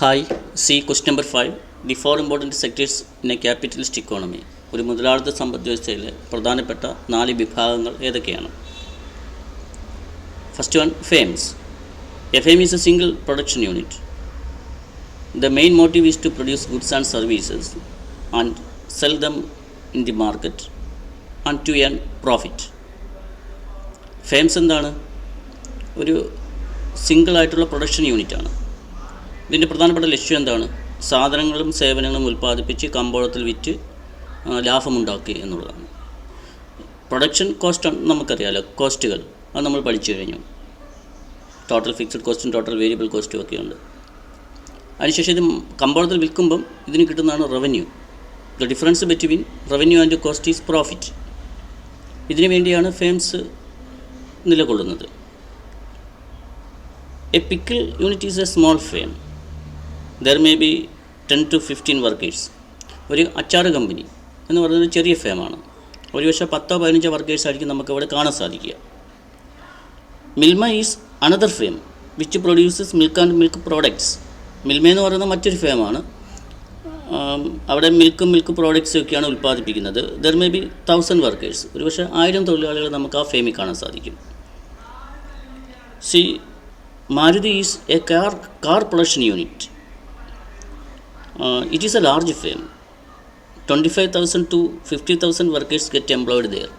Hi, see question number 5. The four important sectors in a capitalist economy. ഒരു മുതലാളിത്ത സമ്പദ് വ്യവസ്ഥയിലെ പ്രധാനപ്പെട്ട 4 വിഭാഗങ്ങൾ ഏതൊക്കെയാണ്? First one, firms. A firm is a single production unit. The main motive is to produce goods and services and sell them in the market and to earn profit. Firms എന്താണ്? ഒരു single ആയിട്ടുള്ള production unit ആണ്. ഇതിൻ്റെ പ്രധാനപ്പെട്ട ലക്ഷ്യം എന്താണ്? സാധനങ്ങളും സേവനങ്ങളും ഉൽപ്പാദിപ്പിച്ച് കമ്പോളത്തിൽ വിറ്റ് ലാഭമുണ്ടാക്കുക എന്നുള്ളതാണ്. പ്രൊഡക്ഷൻ കോസ്റ്റ് നമുക്കറിയാമല്ലോ, കോസ്റ്റുകൾ അത് നമ്മൾ പഠിച്ചു കഴിഞ്ഞു. ടോട്ടൽ ഫിക്സഡ് കോസ്റ്റും ടോട്ടൽ വേരിയബിൾ കോസ്റ്റും ഒക്കെ ഉണ്ട്. അതിനുശേഷം ഇത് കമ്പോളത്തിൽ വിൽക്കുമ്പം ഇതിന് കിട്ടുന്നതാണ് revenue. The difference between revenue and cost is profit. ഇതിനു വേണ്ടിയാണ് ഫേംസ് നിലകൊള്ളുന്നത്. A pickle unit is A small firm. There may B 10 to 15 workers. ഒരു അച്ചാറ് കമ്പനി എന്ന് പറയുന്നത് ചെറിയ ഫേമാണ്. ഒരുപക്ഷെ 10-15 വർക്കേഴ്സ് ആയിരിക്കും നമുക്കവിടെ കാണാൻ സാധിക്കുക. Milma is another firm which produces milk and milk products. Milma എന്ന് പറയുന്നത് മറ്റൊരു ഫേമാണ്. അവിടെ മിൽക്ക് പ്രോഡക്ട്സ് ഒക്കെയാണ് ഉൽപ്പാദിപ്പിക്കുന്നത്. There may be 1000 workers. ഒരുപക്ഷെ 1000 തൊഴിലാളികൾ നമുക്ക് ആ ഫേമിൽ കാണാൻ സാധിക്കും. C Maruti is a car production unit. It is a large firm. 25,000 to 50,000 workers get employed there.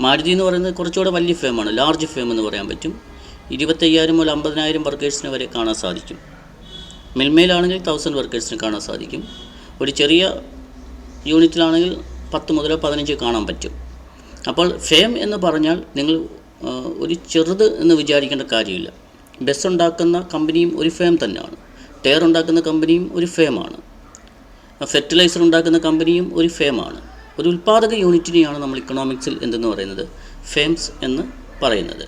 Maruti എന്ന് പറയുന്നത് കുറച്ചുകൂടെ വലിയ ഫേമാണ്, ലാർജ് ഫേം എന്ന് പറയാൻ പറ്റും. 25,000 മുതൽ 50,000 വർക്കേഴ്സിനെ വരെ കാണാൻ സാധിക്കും. മിൽമയിലാണെങ്കിൽ 1000 വർക്കേഴ്സിനെ കാണാൻ സാധിക്കും. ഒരു ചെറിയ യൂണിറ്റിലാണെങ്കിൽ 10 മുതൽ 15 കാണാൻ പറ്റും. അപ്പോൾ ഫേം എന്ന് പറഞ്ഞാൽ നിങ്ങൾ ഒരു ചെറുത് എന്ന് വിചാരിക്കേണ്ട കാര്യമില്ല. ബസ് ഉണ്ടാക്കുന്ന കമ്പനിയും ഒരു ഫേം തന്നെയാണ്. ടയർ ഉണ്ടാക്കുന്ന കമ്പനിയും ഒരു ഫേമാണ്. ഫെർട്ടിലൈസർ ഉണ്ടാക്കുന്ന കമ്പനിയും ഒരു ഫേമാണ്. ഒരു ഉൽപ്പാദക യൂണിറ്റിനെയാണ് നമ്മൾ ഇക്കണോമിക്സിൽ എന്തെന്ന് പറയുന്നത്? ഫേംസ് എന്ന് പറയുന്നത്.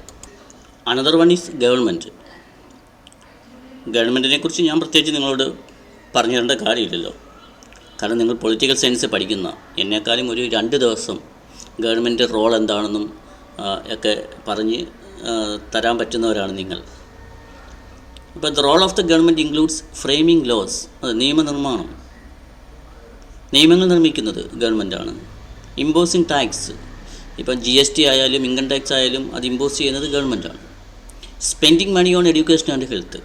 Another one is government. ഗവൺമെൻറ്റിനെ കുറിച്ച് ഞാൻ പ്രത്യേകിച്ച് നിങ്ങളോട് പറഞ്ഞു തരേണ്ട കാര്യമില്ലല്ലോ. കാരണം നിങ്ങൾ പൊളിറ്റിക്കൽ സയൻസ് പഠിക്കുന്ന എന്നെക്കാളും ഒരു 2 ദിവസം ഗവൺമെൻറ് റോൾ എന്താണെന്നും ഒക്കെ പറഞ്ഞ് തരാൻ പറ്റുന്നവരാണ് നിങ്ങൾ. ഇപ്പോൾ the role of the government includes framing laws. അത് നിയമനിർമ്മാണം, നിയമങ്ങൾ നിർമ്മിക്കുന്നത് ഗവൺമെൻറ്റാണ്. ഇമ്പോസിങ് ടാക്സ്, ഇപ്പം GST ആയാലും ഇൻകം ടാക്സ് ആയാലും അത് ഇമ്പോസ് ചെയ്യുന്നത് ഗവൺമെൻറ്റാണ്. Spending money on education and health,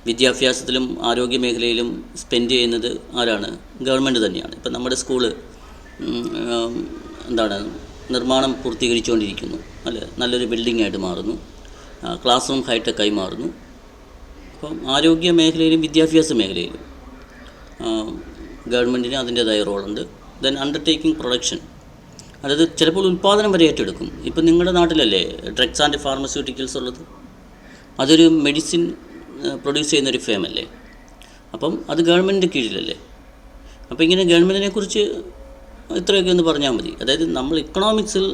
വിദ്യാഭ്യാസത്തിലും ആരോഗ്യ മേഖലയിലും സ്പെൻഡ് ചെയ്യുന്നത് ആരാണ്? ഗവൺമെൻറ് തന്നെയാണ്. ഇപ്പം നമ്മുടെ സ്കൂള് നിർമ്മാണം പൂർത്തീകരിച്ചുകൊണ്ടിരിക്കുന്നു, അല്ലേ? നല്ലൊരു ബിൽഡിംഗായിട്ട് മാറുന്നു, ക്ലാസ് റൂം ഹൈടെക്കായി മാറുന്നു. അപ്പം ആരോഗ്യ മേഖലയിലും വിദ്യാഭ്യാസ മേഖലയിലും ഗവൺമെൻറ്റിന് അതിൻ്റേതായ റോളുണ്ട്. ദെൻ അണ്ടർടേക്കിംഗ് പ്രൊഡക്ഷൻ, അതായത് ചിലപ്പോൾ ഉൽപ്പാദനം വരെ ഏറ്റെടുക്കും. ഇപ്പം നിങ്ങളുടെ നാട്ടിലല്ലേ ഡ്രഗ്സ് ആൻഡ് ഫാർമസ്യൂട്ടിക്കൽസ് ഉള്ളത്? അതൊരു മെഡിസിൻ പ്രൊഡ്യൂസ് ചെയ്യുന്നൊരു ഫേമല്ലേ? അപ്പം അത് ഗവൺമെൻറ്റിൻ്റെ കീഴിലല്ലേ? അപ്പോൾ ഇങ്ങനെ ഗവൺമെൻറ്റിനെ കുറിച്ച് ഇത്രയൊക്കെ ഒന്ന് പറഞ്ഞാൽ മതി. അതായത് നമ്മൾ ഇക്കണോമിക്സിൽ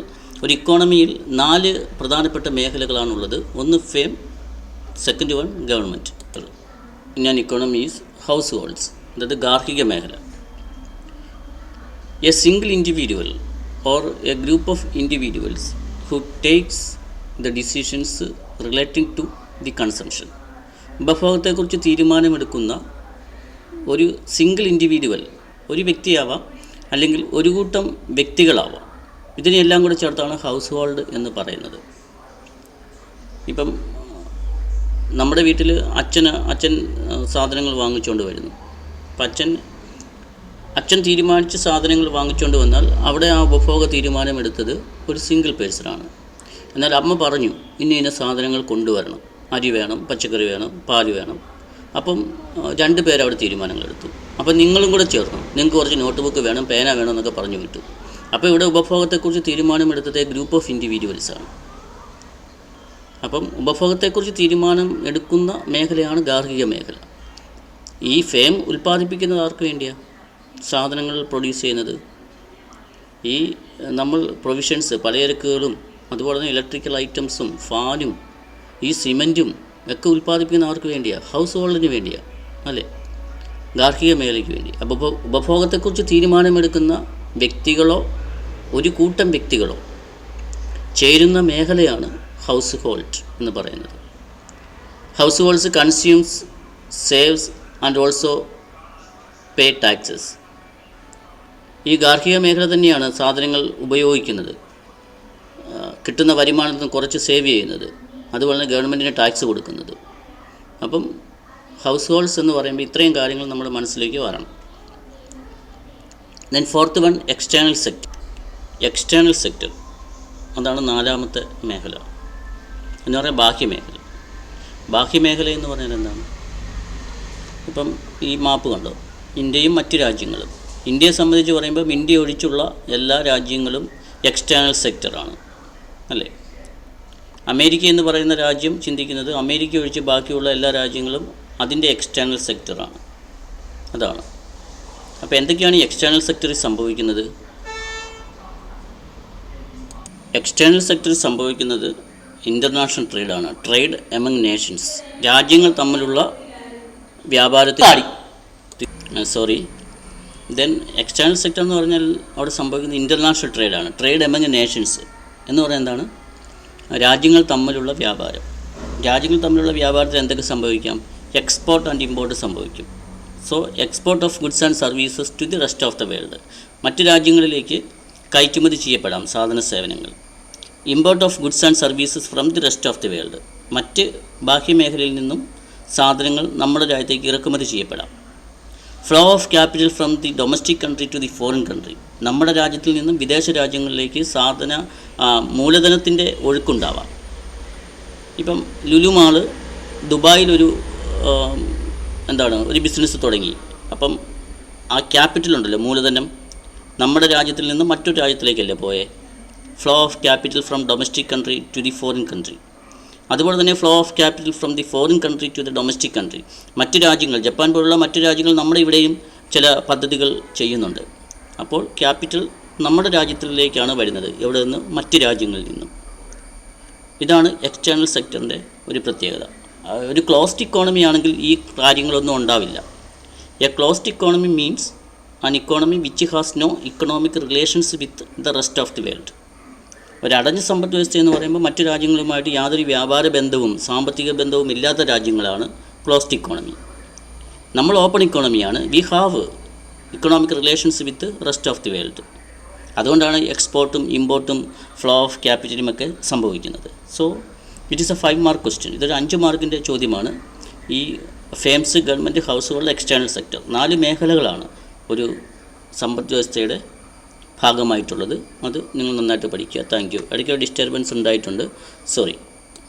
ഒരു ഇക്കോണമിയിൽ 4 പ്രധാനപ്പെട്ട മേഖലകളാണുള്ളത്. ഒന്ന് firm, second one government. In an economy is households, അതായത് ഗാർഹിക മേഖല. A single individual or a group of individuals who takes the decisions relating to the consumption. ഉപഭോഗത്തെക്കുറിച്ച് തീരുമാനമെടുക്കുന്ന ഒരു സിംഗിൾ ഇൻഡിവിജ്വൽ, ഒരു വ്യക്തിയാവാം അല്ലെങ്കിൽ ഒരു കൂട്ടം വ്യക്തികളാവാം. ഇതിനെല്ലാം കൂടെ ചേർത്താണ് ഹൗസ് ഹോൾഡ് എന്ന് പറയുന്നത്. ഇപ്പം നമ്മുടെ വീട്ടിൽ അച്ഛൻ സാധനങ്ങൾ വാങ്ങിച്ചുകൊണ്ട് വരുന്നു. അപ്പം അച്ഛൻ തീരുമാനിച്ച് സാധനങ്ങൾ വാങ്ങിച്ചുകൊണ്ട് വന്നാൽ അവിടെ ആ ഉപഭോഗ തീരുമാനമെടുത്തത് ഒരു സിംഗിൾ പേഴ്സണാണ്. എന്നാൽ അമ്മ പറഞ്ഞു ഇന്ന സാധനങ്ങൾ കൊണ്ടുവരണം, അരി വേണം, പച്ചക്കറി വേണം, പാല് വേണം. അപ്പം 2 പേര് അവിടെ തീരുമാനങ്ങളെടുത്തു. അപ്പം നിങ്ങളും കൂടെ ചേർന്നു, നിങ്ങൾക്ക് കുറച്ച് നോട്ട് ബുക്ക് വേണം, പേന വേണം എന്നൊക്കെ പറഞ്ഞു വിട്ടു. അപ്പോൾ ഇവിടെ ഉപഭോഗത്തെക്കുറിച്ച് തീരുമാനമെടുത്തത് ഗ്രൂപ്പ് ഓഫ് ഇൻഡിവിജ്വൽസാണ്. അപ്പം ഉപഭോഗത്തെക്കുറിച്ച് തീരുമാനം എടുക്കുന്ന മേഖലയാണ് ഗാർഹിക മേഖല. ഈ ഫേം ഉൽപ്പാദിപ്പിക്കുന്നത് ആർക്ക് വേണ്ടിയാണ്? സാധനങ്ങൾ പ്രൊഡ്യൂസ് ചെയ്യുന്നത്. ഈ നമ്മൾ പ്രൊവിഷൻസ്, പലചരക്കുകളും അതുപോലെ തന്നെ ഇലക്ട്രിക്കൽ ഐറ്റംസും ഫാനും ഈ സിമൻറ്റും ഒക്കെ ഉൽപ്പാദിപ്പിക്കുന്ന ആർക്ക് വേണ്ടിയാണ്? ഹൗസ് ഹോൾഡിന് വേണ്ടിയാണ്, അല്ലേ? ഗാർഹിക മേഖലയ്ക്ക് വേണ്ടി. അപ്പോൾ ഉപഭോഗത്തെക്കുറിച്ച് തീരുമാനമെടുക്കുന്ന വ്യക്തികളോ ഒരു കൂട്ടം വ്യക്തികളോ ചേരുന്ന മേഖലയാണ് ഹൗസ് ഹോൾഡ് എന്ന് പറയുന്നത്. Households consumes saves and also pay taxes. ഈ ഗാർഹിക മേഖല തന്നെയാണ് സാധനങ്ങൾ ഉപയോഗിക്കുന്നത്, കിട്ടുന്ന വരുമാനത്തിൽ നിന്ന് കുറച്ച് സേവ് ചെയ്യുന്നത്, അതുപോലെ തന്നെ ഗവൺമെൻറ്റിന് ടാക്സ് കൊടുക്കുന്നത്. അപ്പം ഹൗസ് ഹോൾഡ്സ് എന്ന് പറയുമ്പോൾ ഇത്രയും കാര്യങ്ങൾ നമ്മുടെ മനസ്സിലേക്ക് വരണം. Then fourth one, external sector. External sector അതാണ് നാലാമത്തെ മേഖല എന്ന് പറഞ്ഞാൽ ബാഹ്യമേഖല. ബാഹ്യമേഖല എന്ന് പറഞ്ഞാൽ എന്താണ്? ഇപ്പം ഈ മാപ്പ് കണ്ടോ, ഇന്ത്യയും മറ്റ് രാജ്യങ്ങളും. ഇന്ത്യയെ സംബന്ധിച്ച് പറയുമ്പം ഇന്ത്യ ഒഴിച്ചുള്ള എല്ലാ രാജ്യങ്ങളും എക്സ്റ്റേണൽ സെക്ടറാണ്, അല്ലേ? അമേരിക്ക എന്ന് പറയുന്ന രാജ്യം ചിന്തിക്കുന്നത് അമേരിക്ക ഒഴിച്ച് ബാക്കിയുള്ള എല്ലാ രാജ്യങ്ങളും അതിൻ്റെ എക്സ്റ്റേണൽ സെക്ടറാണ്. അതാണ്. അപ്പോൾ എന്തൊക്കെയാണ് ഈ എക്സ്റ്റേണൽ സെക്ടറിൽ സംഭവിക്കുന്നത്? എക്സ്റ്റേണൽ സെക്ടറിൽ സംഭവിക്കുന്നത് ഇൻ്റർനാഷണൽ ട്രേഡാണ്. ട്രേഡ് എമംഗ് നേഷൻസ്, രാജ്യങ്ങൾ തമ്മിലുള്ള വ്യാപാരത്തിൽ ദെൻ എക്സ്റ്റേണൽ സെക്ടർ എന്ന് പറഞ്ഞാൽ അവിടെ സംഭവിക്കുന്നത് ഇൻ്റർനാഷണൽ ട്രേഡാണ്. ട്രേഡ് എമംഗ് നേഷൻസ് എന്ന് പറഞ്ഞാൽ എന്താണ്? രാജ്യങ്ങൾ തമ്മിലുള്ള വ്യാപാരം. രാജ്യങ്ങൾ തമ്മിലുള്ള വ്യാപാരത്തിൽ എന്തൊക്കെ സംഭവിക്കാം? എക്സ്പോർട്ട് ആൻഡ് ഇമ്പോർട്ട് സംഭവിക്കും. So export of goods and services to the rest of the world, മറ്റ് രാജ്യങ്ങളിലേക്ക് കയറ്റുമതി ചെയ്യപ്പെടാം സാധന സേവനങ്ങൾ. Import of goods and services from the rest of the world, മറ്റ് ബാഹ്യമേഖലയിൽ നിന്നും സാധനങ്ങൾ നമ്മുടെ രാജ്യത്തേക്ക് ഇറക്കുമതി ചെയ്യപ്പെടാം. Flow of capital from the domestic country to the foreign country, നമ്മുടെ രാജ്യത്തിൽ നിന്നും വിദേശ രാജ്യങ്ങളിലേക്ക് മൂലധനത്തിൻ്റെ ഒഴുക്കുണ്ടാവാം. ഇപ്പം ലുലു മാള് ദുബായിലൊരു ഒരു ബിസിനസ് തുടങ്ങി. അപ്പം ആ ക്യാപിറ്റൽ ഉണ്ടല്ലോ, മൂലധനം, നമ്മുടെ രാജ്യത്തിൽ നിന്നും മറ്റൊരു രാജ്യത്തിലേക്കല്ലേ പോയേ? Flow of capital from domestic country to the foreign country. അതുപോലെ തന്നെ flow of capital from the foreign country to the domestic country, മറ്റ് രാജ്യങ്ങൾ, ജപ്പാൻ പോലുള്ള മറ്റ് രാജ്യങ്ങൾ നമ്മുടെ ഇവിടെയും ചില പദ്ധതികൾ ചെയ്യുന്നുണ്ട്. അപ്പോൾ ക്യാപിറ്റൽ നമ്മുടെ രാജ്യത്തിലേക്കാണ് വരുന്നത്, എവിടെ നിന്ന്? മറ്റ് രാജ്യങ്ങളിൽ നിന്നും. ഇതാണ് എക്സ്റ്റേണൽ സെക്ടറിൻ്റെ ഒരു പ്രത്യേകത. ഒരു ക്ലോസ്ഡ് ഇക്കോണമി ആണെങ്കിൽ ഈ കാര്യങ്ങളൊന്നും ഉണ്ടാവില്ല. A closed economy means an economy which has no economic relations with the rest of the world. ഒരടഞ്ഞ സമ്പദ് വ്യവസ്ഥ എന്ന് പറയുമ്പോൾ മറ്റു രാജ്യങ്ങളുമായിട്ട് യാതൊരു വ്യാപാര ബന്ധവും സാമ്പത്തിക ബന്ധവും ഇല്ലാത്ത രാജ്യങ്ങളാണ് ക്ലോസ്ഡ് ഇക്കോണമി. നമ്മൾ ഓപ്പൺ ഇക്കോണമിയാണ്. We have economic relations with rest of the world. അതുകൊണ്ടാണ് എക്സ്പോർട്ടും ഇമ്പോർട്ടും ഫ്ലോ ഓഫ് ക്യാപിറ്റലുമൊക്കെ സംഭവിക്കുന്നത്. So it is a 5 mark question. ഇതൊരു 5 മാർക്കിൻ്റെ ചോദ്യമാണ്. ഈ firms, government, household, external sector, 4 മേഖലകളാണ് ഒരു സമ്പദ് വ്യവസ്ഥയുടെ ഭാഗമായിട്ടുള്ളത്. അത് നിങ്ങൾ നന്നായിട്ട് പഠിക്കുക. Thank you. ഇടയ്ക്ക് ഡിസ്റ്റർബൻസ് ഉണ്ടായിട്ടുണ്ട്, സോറി.